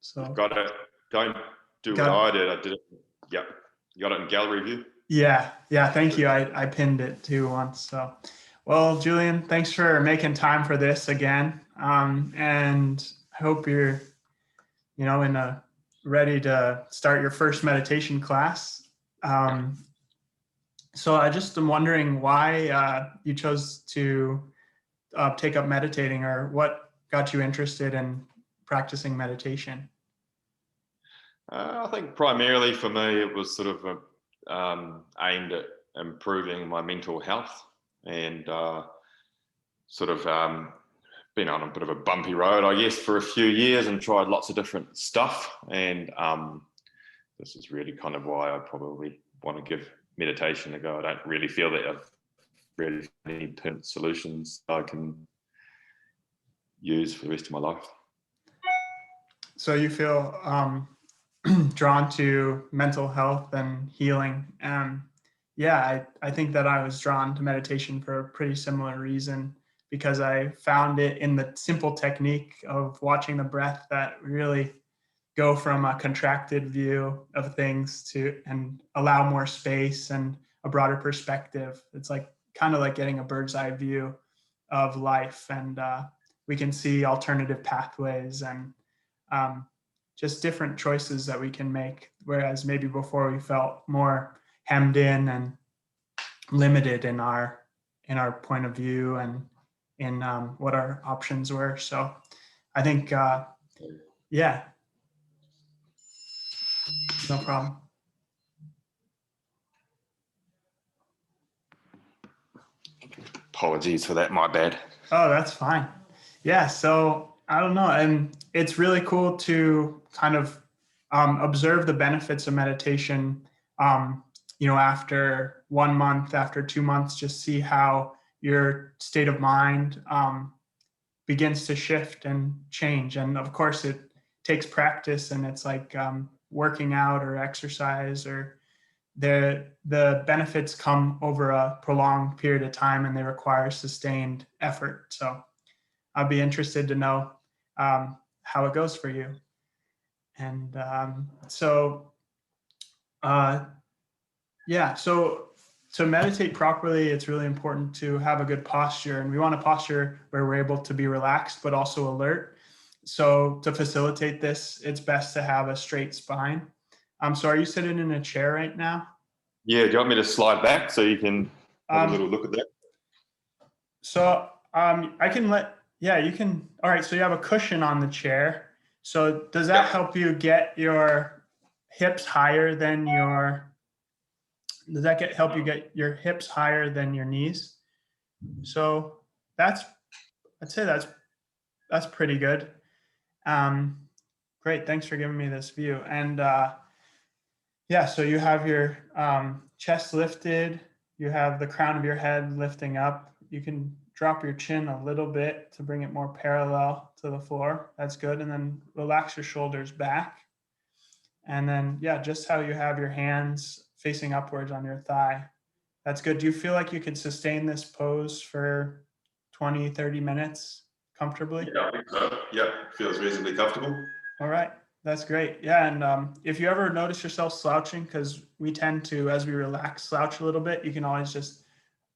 So got it. Don't do what I did. I did it. Yep. You got it in gallery view? Yeah. Thank you. I pinned it too once. So, well, Julian, thanks for making time for this again. And I hope you're, ready to start your first meditation class. So I just am wondering why you chose to take up meditating, or what got you interested in practicing meditation? I think primarily for me, it was sort of aimed at improving my mental health, and sort of been on a bit of a bumpy road, I guess, for a few years and tried lots of different stuff. And this is really kind of why I probably want to give meditation a go. I don't really feel that I've really found any permanent solutions I can use for the rest of my life. So you feel drawn to mental health and healing. I think that I was drawn to meditation for a pretty similar reason, because I found it in the simple technique of watching the breath that really go from a contracted view of things to and allow more space and a broader perspective. It's like kind of like getting a bird's eye view of life, and we can see alternative pathways and just different choices that we can make. Whereas maybe before we felt more hemmed in and limited in our point of view and in what our options were. So I think, no problem. Apologies for that, my bad. Oh, that's fine. Yeah, so I don't know. And it's really cool to kind of observe the benefits of meditation, after 1 month, after 2 months, just see how your state of mind begins to shift and change. And of course, it takes practice, and it's like working out or exercise, or the benefits come over a prolonged period of time, and they require sustained effort. So I'd be interested to know how it goes for you. And so to meditate properly, it's really important to have a good posture, and we want a posture where we're able to be relaxed but also alert. So to facilitate this, it's best to have a straight spine. So are you sitting in a chair right now? Yeah, do you want me to slide back so you can have a little look at that? So I can you can. All right, so you have a cushion on the chair. So does that help you get your hips higher than your, help you get your hips higher than your knees? So I'd say that's pretty good. Great, thanks for giving me this view. And so you have your chest lifted, you have the crown of your head lifting up. You can drop your chin a little bit to bring it more parallel to the floor. That's good. And then relax your shoulders back. And then, just how you have your hands facing upwards on your thigh. That's good. Do you feel like you could sustain this pose for 20, 30 minutes comfortably? Yeah, I think so. Yeah, feels reasonably comfortable. All right. That's great. Yeah. And if you ever notice yourself slouching, because we tend to, as we relax, slouch a little bit, you can always just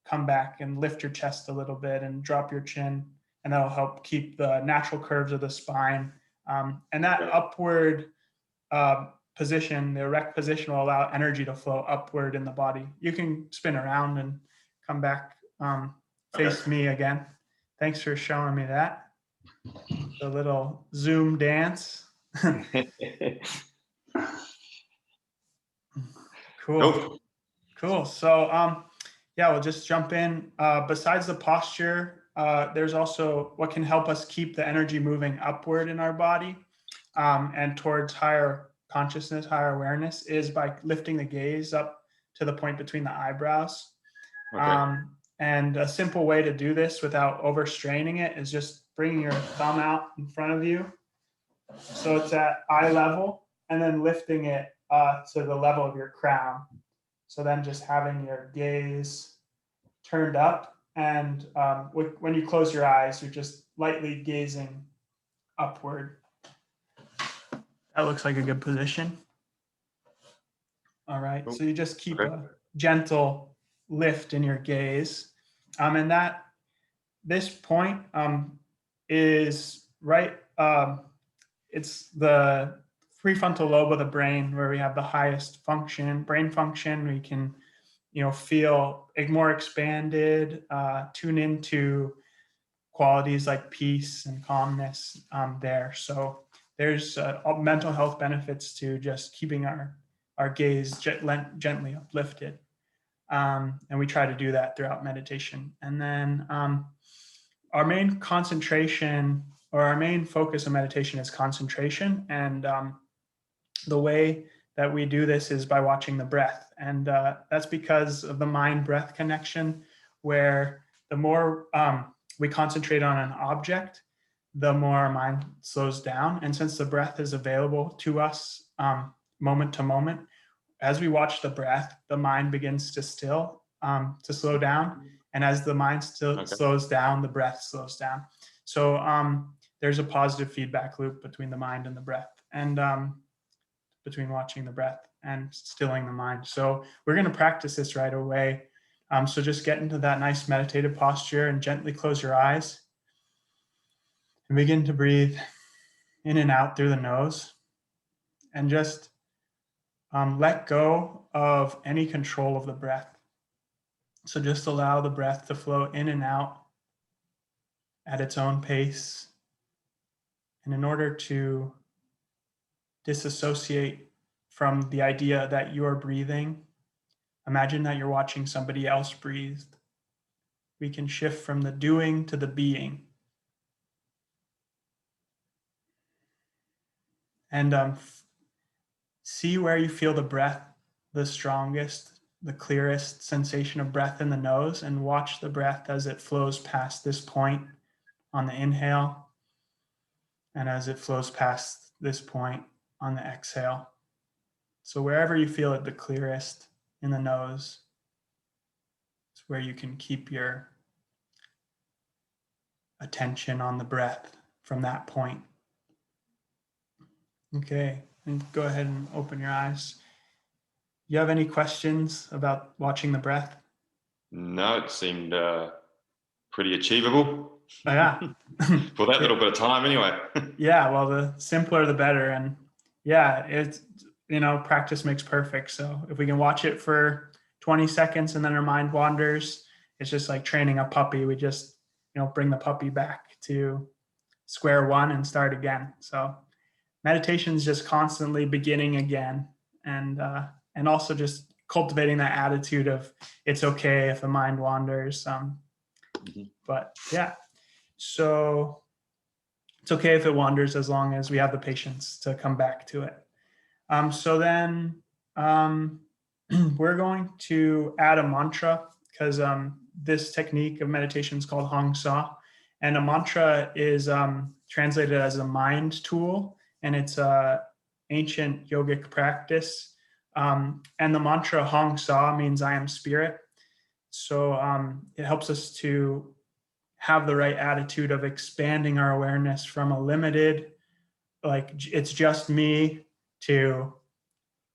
come back and lift your chest a little bit and drop your chin, and that'll help keep the natural curves of the spine. And that upward position, the erect position, will allow energy to flow upward in the body. You can spin around and come back, face me again. Thanks for showing me that. The little Zoom dance. Cool. So we'll just jump in. Besides the posture, there's also what can help us keep the energy moving upward in our body and towards higher consciousness, higher awareness, is by lifting the gaze up to the point between the eyebrows. And a simple way to do this without overstraining it is just bringing your thumb out in front of you, so it's at eye level, and then lifting it to the level of your crown. So then just having your gaze turned up, and when you close your eyes, you're just lightly gazing upward. That looks like a good position. All right. Cool. So you just keep Okay. a gentle lift in your gaze. And that this point is right. It's the prefrontal lobe of the brain where we have the highest brain function. We can, feel more expanded, tune into qualities like peace and calmness there. So there's mental health benefits to just keeping our gaze gently uplifted. And we try to do that throughout meditation. And then our main concentration or our main focus of meditation is concentration. And the way that we do this is by watching the breath. And that's because of the mind breath connection, where the more we concentrate on an object, the more our mind slows down. And since the breath is available to us moment to moment, as we watch the breath, the mind begins to slow down. And as the mind slows down, the breath slows down. So there's a positive feedback loop between the mind and the breath, and between watching the breath and stilling the mind. So we're going to practice this right away. So just get into that nice meditative posture and gently close your eyes and begin to breathe in and out through the nose, and just let go of any control of the breath. So just allow the breath to flow in and out at its own pace. And in order to disassociate from the idea that you're breathing, imagine that you're watching somebody else breathe. We can shift from the doing to the being. And see where you feel the breath the strongest, the clearest sensation of breath in the nose, and watch the breath as it flows past this point on the inhale, and as it flows past this point on the exhale. So wherever you feel it the clearest in the nose, it's where you can keep your attention on the breath from that point. Okay, and go ahead and open your eyes. You have any questions about watching the breath? No, it seemed pretty achievable. Oh, yeah. For that little bit of time anyway. Yeah, well, the simpler the better. And yeah, it's, practice makes perfect. So if we can watch it for 20 seconds and then our mind wanders, it's just like training a puppy. We just, bring the puppy back to square one and start again. So meditation is just constantly beginning again, and also just cultivating that attitude of it's okay if the mind wanders. But yeah, so it's okay if it wanders as long as we have the patience to come back to it. So then we're going to add a mantra, because this technique of meditation is called Hong Sa. And a mantra is translated as a mind tool, and it's a ancient yogic practice. And the mantra Hong Sa means I am spirit. So it helps us to have the right attitude of expanding our awareness from a limited, like it's just me, to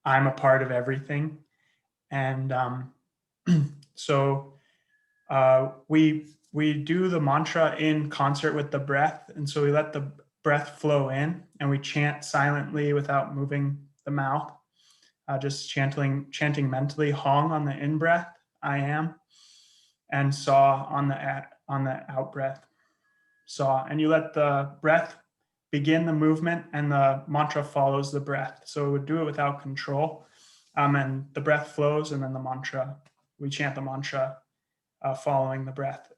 I'm a part of everything. And so we do the mantra in concert with the breath. And so we let the breath flow in, and we chant silently without moving the mouth, just chanting mentally Hong on the in breath, I am, and Sa on the out breath, Sa. And you let the breath begin the movement, and the mantra follows the breath. So we would do it without control. And the breath flows, and then we chant the mantra following the breath.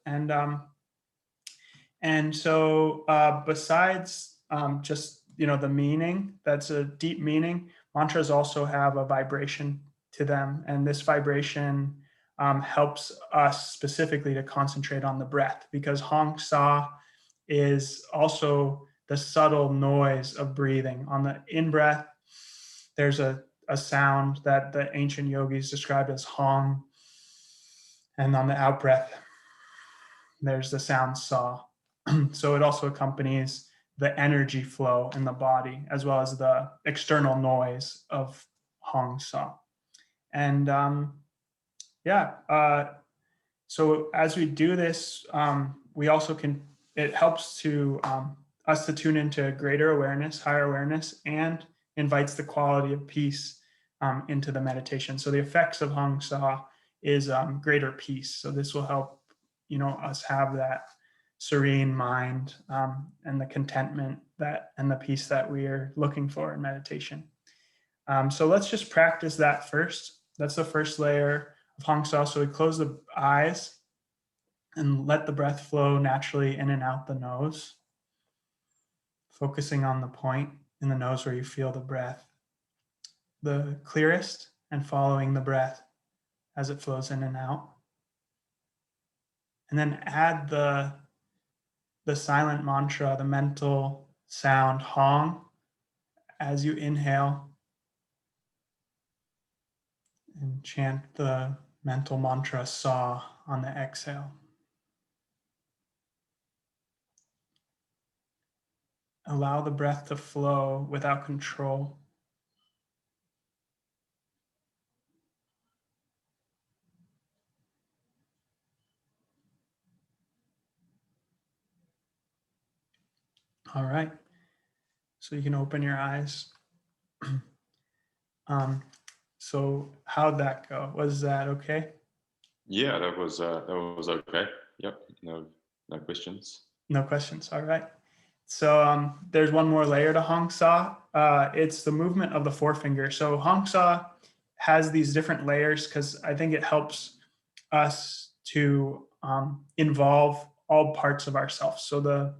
And so besides just, the meaning, that's a deep meaning, mantras also have a vibration to them. And this vibration helps us specifically to concentrate on the breath, because Hong Sa is also the subtle noise of breathing. On the in-breath, there's a sound that the ancient yogis described as Hong. And on the out-breath, there's the sound Sa. So it also accompanies the energy flow in the body, as well as the external noise of Hong Sa. And so as we do this, we also can, it helps to us to tune into greater awareness, higher awareness, and invites the quality of peace into the meditation. So the effects of Hong Sa is greater peace. So this will help, us have that serene mind and the contentment and the peace that we are looking for in meditation. So let's just practice that first. That's the first layer of Hong Sa. So we close the eyes and let the breath flow naturally in and out the nose, focusing on the point in the nose where you feel the breath the clearest, and following the breath as it flows in and out. And then add the silent mantra, the mental sound Hong as you inhale, and chant the mental mantra Sa on the exhale. Allow the breath to flow without control. All right. So you can open your eyes. So how'd that go? Was that okay? Yeah, that was okay. Yep, no questions. No questions. All right. So there's one more layer to Hong Sa. It's the movement of the forefinger. So Hong Sa has these different layers because I think it helps us to involve all parts of ourselves. So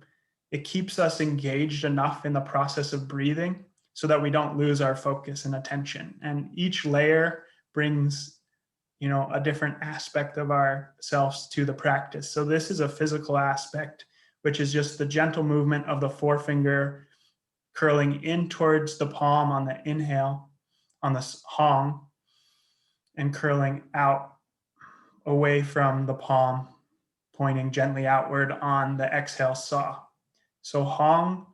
it keeps us engaged enough in the process of breathing so that we don't lose our focus and attention. And each layer brings a different aspect of ourselves to the practice. So this is a physical aspect, which is just the gentle movement of the forefinger curling in towards the palm on the inhale, on the Hong, and curling out away from the palm, pointing gently outward on the exhale Sa. So Hong,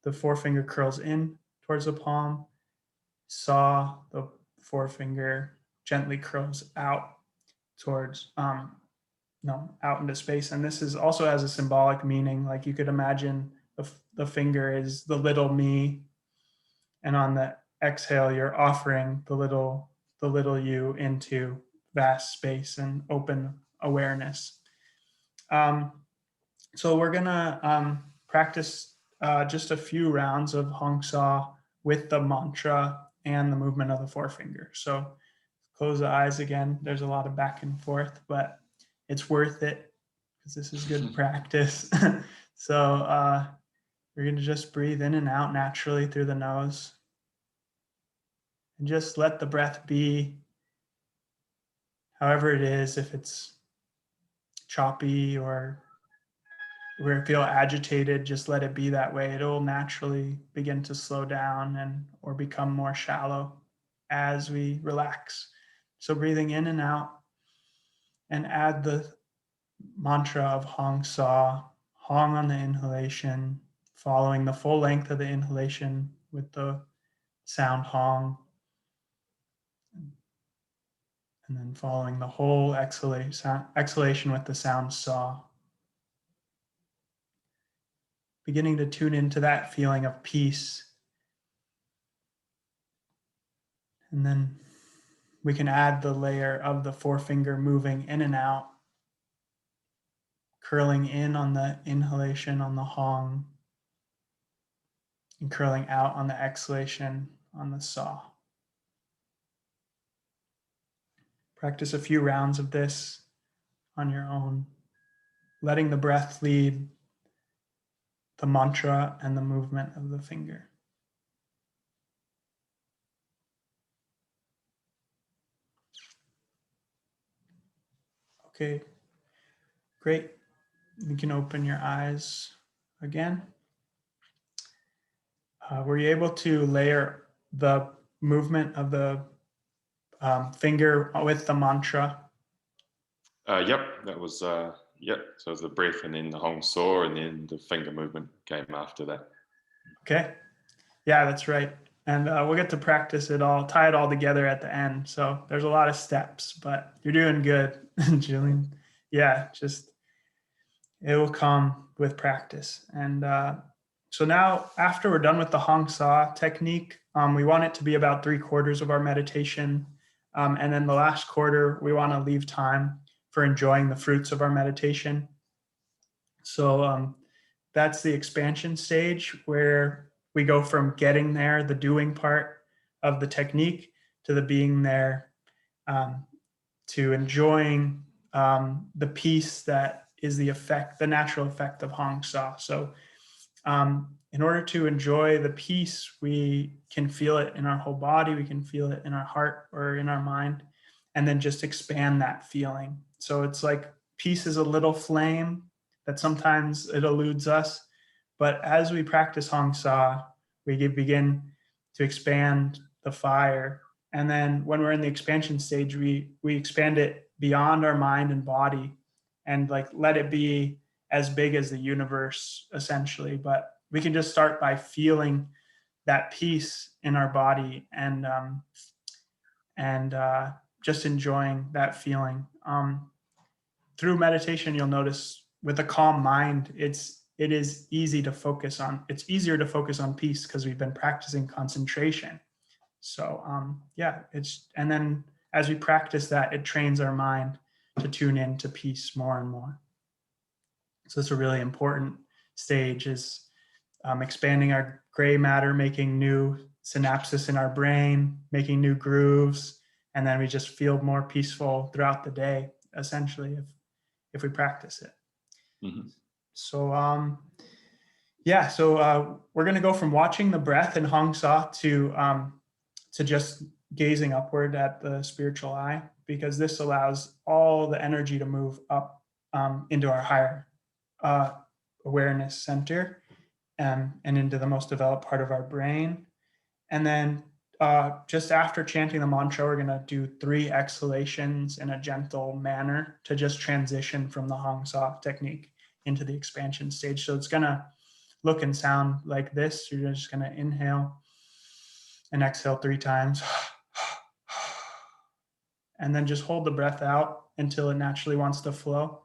the forefinger curls in towards the palm. Sa, the forefinger gently curls out towards out into space. And this is also has a symbolic meaning. Like you could imagine the finger is the little me, and on the exhale you're offering the little you into vast space and open awareness. So we're gonna practice just a few rounds of Hong Sa with the mantra and the movement of the forefinger. So close the eyes again. There's a lot of back and forth, but it's worth it because this is good practice. So we're going to just breathe in and out naturally through the nose. And just let the breath be however it is, if it's choppy or where you feel agitated, just let it be that way. It'll naturally begin to slow down or become more shallow as we relax. So breathing in and out, and add the mantra of Hong Sa, Hong on the inhalation, following the full length of the inhalation with the sound Hong, and then following the whole exhalation with the sound Sa. Beginning to tune into that feeling of peace. And then we can add the layer of the forefinger moving in and out, curling in on the inhalation on the Hong, and curling out on the exhalation on the Sa. Practice a few rounds of this on your own, letting the breath lead the mantra and the movement of the finger. Okay, great. You can open your eyes again. Were you able to layer the movement of the finger with the mantra? Yep, that was yep. So it was the breath, and then the Hong Saw, and then the finger movement came after that. Okay. Yeah, that's right. And we'll get to practice it all, tie it all together at the end. So there's a lot of steps, but you're doing good, Julian. Yeah, just it will come with practice. And so now, after we're done with the Hong Sa technique, we want it to be about 3/4 of our meditation. And then the last quarter, we want to leave time for enjoying the fruits of our meditation. So that's the expansion stage where we go from getting there, the doing part of the technique, to the being there, um, to enjoying the peace that is the effect, the natural effect of Hong Sa. So in order to enjoy the peace, we can feel it in our whole body, we can feel it in our heart or in our mind, and then just expand that feeling. So it's like peace is a little flame that sometimes it eludes us. But as we practice Hong Sa, we begin to expand the fire. And then when we're in the expansion stage, we expand it beyond our mind and body and like let it be as big as the universe essentially. But we can just start by feeling that peace in our body and just enjoying that feeling. Through meditation, you'll notice with a calm mind, it is easy to focus on. It's easier to focus on peace because we've been practicing concentration. So yeah, it's and then as we practice that, it trains our mind to tune in to peace more and more. So it's a really important stage is expanding our gray matter, making new synapses in our brain, making new grooves, and then we just feel more peaceful throughout the day, essentially, if we practice it. Mm-hmm. So yeah, so we're going to go from watching the breath in Hong Sa to just gazing upward at the spiritual eye, because this allows all the energy to move up into our higher awareness center and into the most developed part of our brain. And then just after chanting the mantra, we're going to do 3 exhalations in a gentle manner to just transition from the Hong Sa technique into the expansion stage. So it's going to look and sound like this. You're just going to inhale and exhale 3 times. And then just hold the breath out until it naturally wants to flow.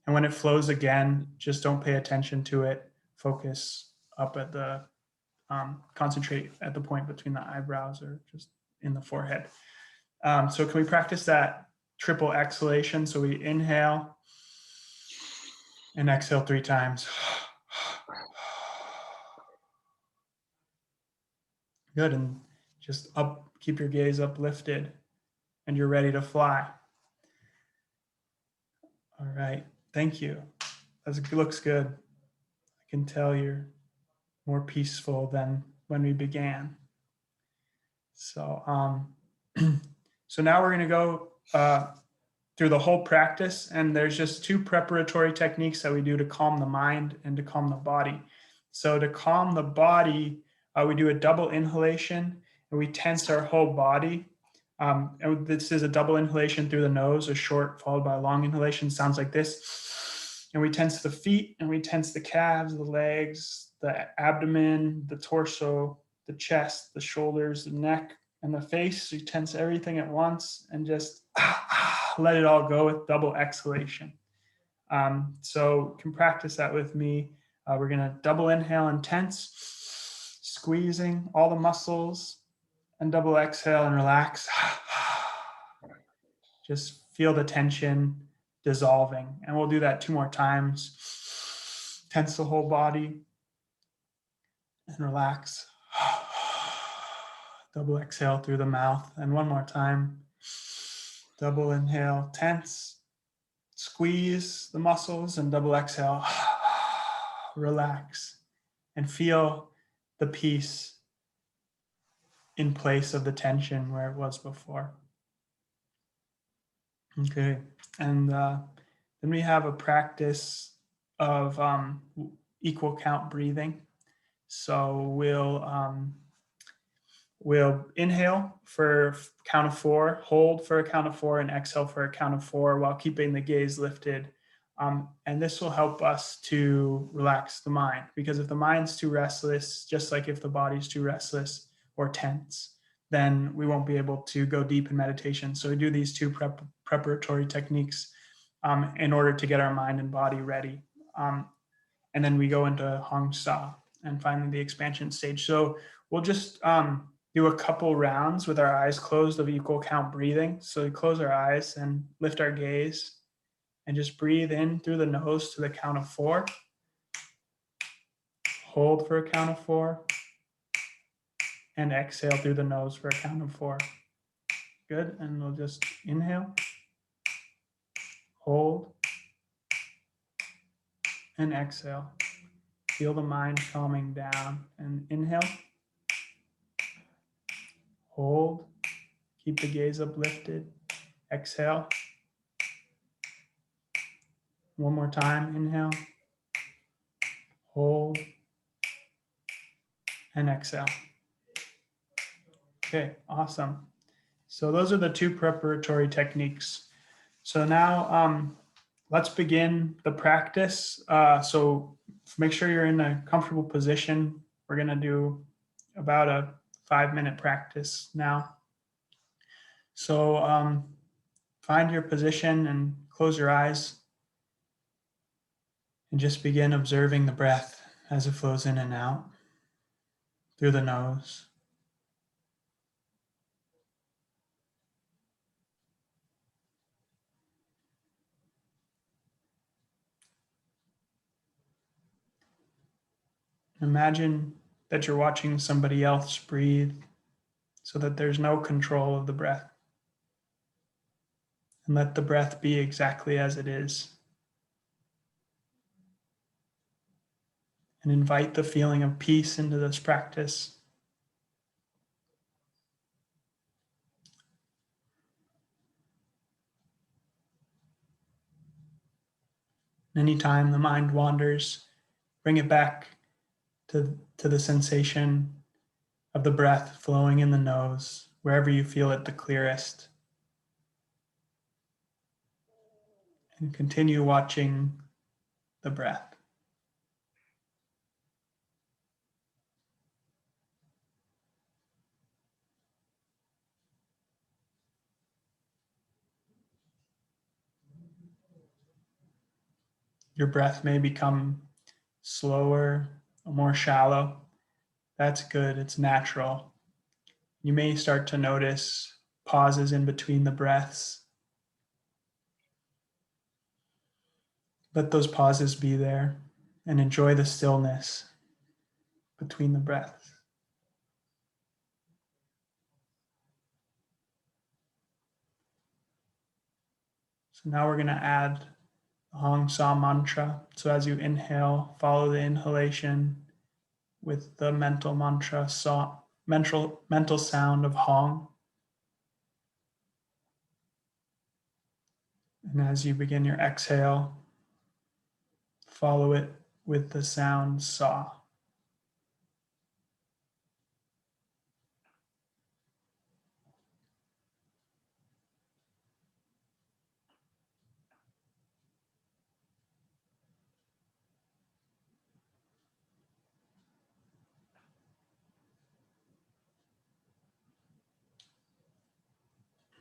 And when it flows again, just don't pay attention to it. Focus up at the, concentrate at the point between the eyebrows or just in the forehead. So can we practice that triple exhalation? So we inhale and exhale 3 times. Good. And just up, keep your gaze uplifted and you're ready to fly. All right. Thank you. That looks good. I can tell you're more peaceful than when we began. So, so now we're going to go through the whole practice, and there's just 2 preparatory techniques that we do to calm the mind and to calm the body. So to calm the body, we do a double inhalation and we tense our whole body. And this is a double inhalation through the nose, a short followed by a long inhalation. Sounds like this. And we tense the feet and we tense the calves, the legs, the abdomen, the torso, the chest, the shoulders, the neck, and the face. You tense everything at once and just let it all go with double exhalation. So you can practice that with me. We're going to double inhale and tense, squeezing all the muscles, and double exhale and relax. Just feel the tension dissolving. And we'll do that 2 more times. Tense the whole body and relax. Double exhale through the mouth. And 1 more time. Double inhale, tense, squeeze the muscles, and double exhale. Relax and feel the peace in place of the tension where it was before. Okay, and then we have a practice of equal count breathing. So we'll inhale for a count of 4, hold for a count of 4, and exhale for a count of 4 while keeping the gaze lifted And this will help us to relax the mind, because if the mind's too restless, just like if the body's too restless or tense, then we won't be able to go deep in meditation. So we do these two preparatory techniques in order to get our mind and body ready. And then we go into Hong Sa and finally the expansion stage. So we'll just do a couple rounds with our eyes closed of equal count breathing. So we close our eyes and lift our gaze and just breathe in through the nose to the count of 4. Hold for a count of 4. And exhale through the nose for a count of 4. Good. And we'll just inhale, hold, and exhale. Feel the mind calming down. And inhale, hold, keep the gaze uplifted. Exhale. One more time. Inhale, hold, and exhale. Okay, awesome. So those are the two preparatory techniques. So now let's begin the practice. So make sure you're in a comfortable position. We're going to do about a 5-minute practice now. So find your position and close your eyes and just begin observing the breath as it flows in and out through the nose. Imagine that you're watching somebody else breathe so that there's no control of the breath. And let the breath be exactly as it is. And invite the feeling of peace into this practice. Anytime the mind wanders, bring it back to the sensation of the breath flowing in the nose, wherever you feel it the clearest. And continue watching the breath. Your breath may become slower or more shallow. That's good, it's natural. You may start to notice pauses in between the breaths. Let those pauses be there and enjoy the stillness between the breaths. So now we're going to add the Hong Sa mantra. So as you inhale, follow the inhalation with the mental mantra, mental sound of Hong. And as you begin your exhale, follow it with the sound Sa.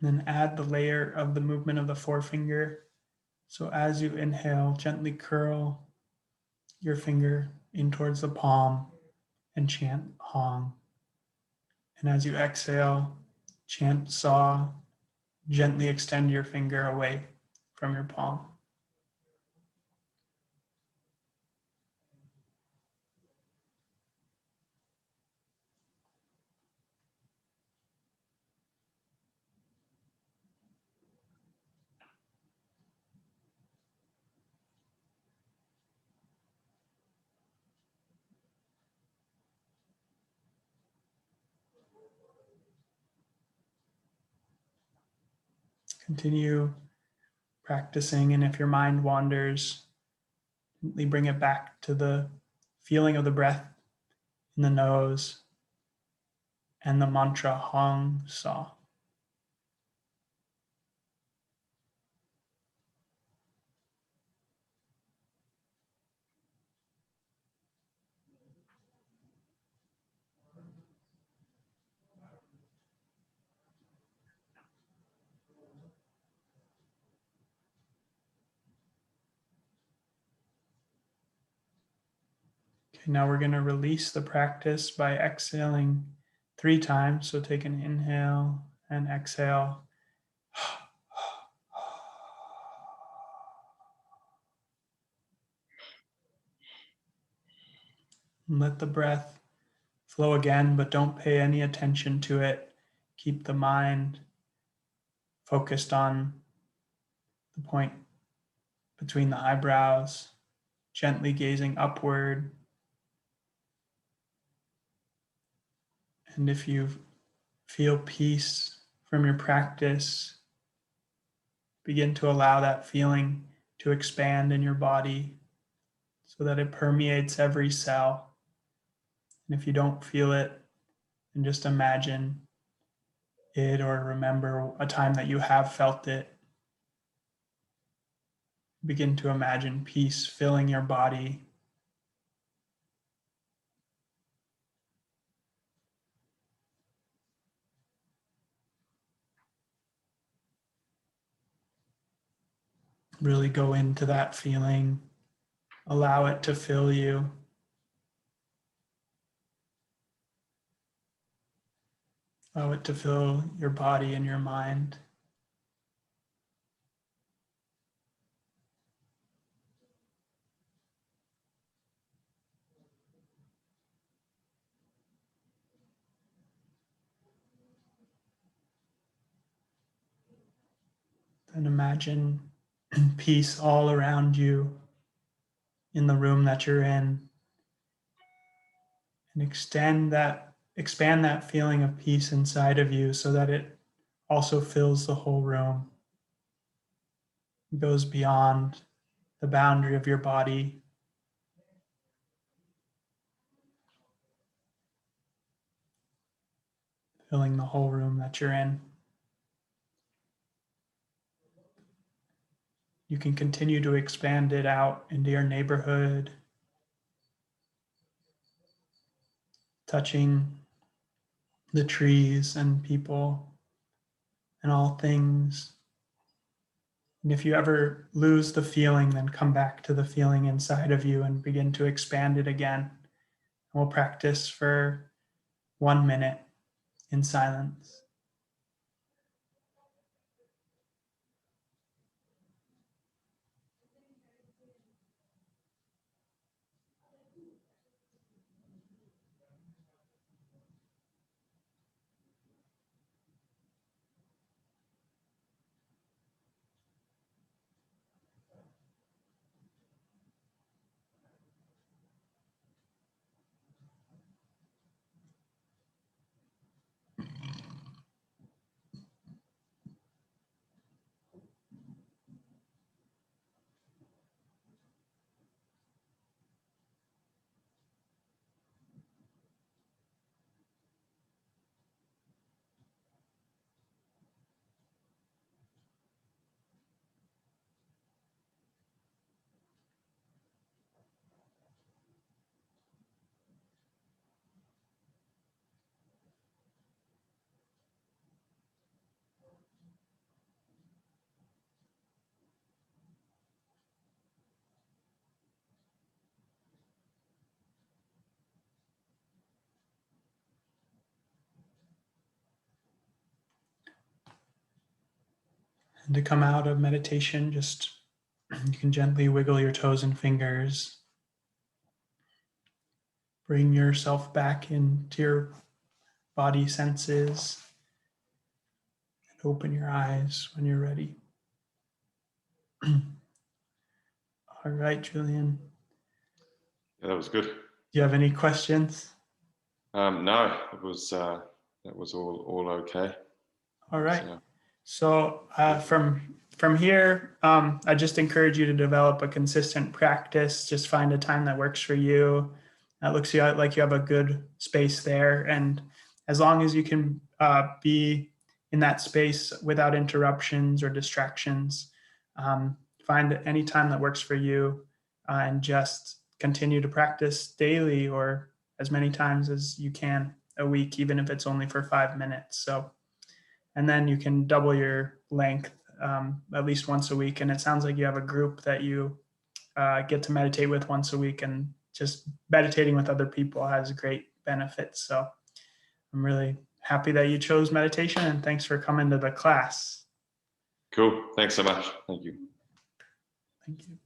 And then add the layer of the movement of the forefinger. So as you inhale, gently curl your finger in towards the palm and chant Hong. And as you exhale, chant Sa. Gently extend your finger away from your palm. Continue practicing, and if your mind wanders, gently bring it back to the feeling of the breath in the nose and the mantra Hong Sa. Okay, now we're going to release the practice by exhaling 3 times. So take an inhale and exhale. And let the breath flow again, but don't pay any attention to it. Keep the mind focused on the point between the eyebrows, gently gazing upward. And if you feel peace from your practice, begin to allow that feeling to expand in your body so that it permeates every cell. And if you don't feel it, then just imagine it or remember a time that you have felt it. Begin to imagine peace filling your body. Really go into that feeling. Allow it to fill you. Allow it to fill your body and your mind. Then imagine peace all around you in the room that you're in. And expand that feeling of peace inside of you so that it also fills the whole room. It goes beyond the boundary of your body. Filling the whole room that you're in. You can continue to expand it out into your neighborhood, touching the trees and people and all things. And if you ever lose the feeling, then come back to the feeling inside of you and begin to expand it again. And we'll practice for 1 minute in silence. And to come out of meditation, just you can gently wiggle your toes and fingers. Bring yourself back into your body senses and open your eyes when you're ready. All right, Julian. Yeah, that was good. Do you have any questions? No, it was that was all okay. All right. So, So from here, I just encourage you to develop a consistent practice. Just find a time that works for you. That looks like you have a good space there, and as long as you can be in that space without interruptions or distractions, find any time that works for you, and just continue to practice daily or as many times as you can a week, even if it's only for 5 minutes. So and then you can double your length at least once a week. And it sounds like you have a group that you get to meditate with once a week, and just meditating with other people has great benefits. So I'm really happy that you chose meditation, and thanks for coming to the class. Cool. Thanks so much. Thank you. Thank you.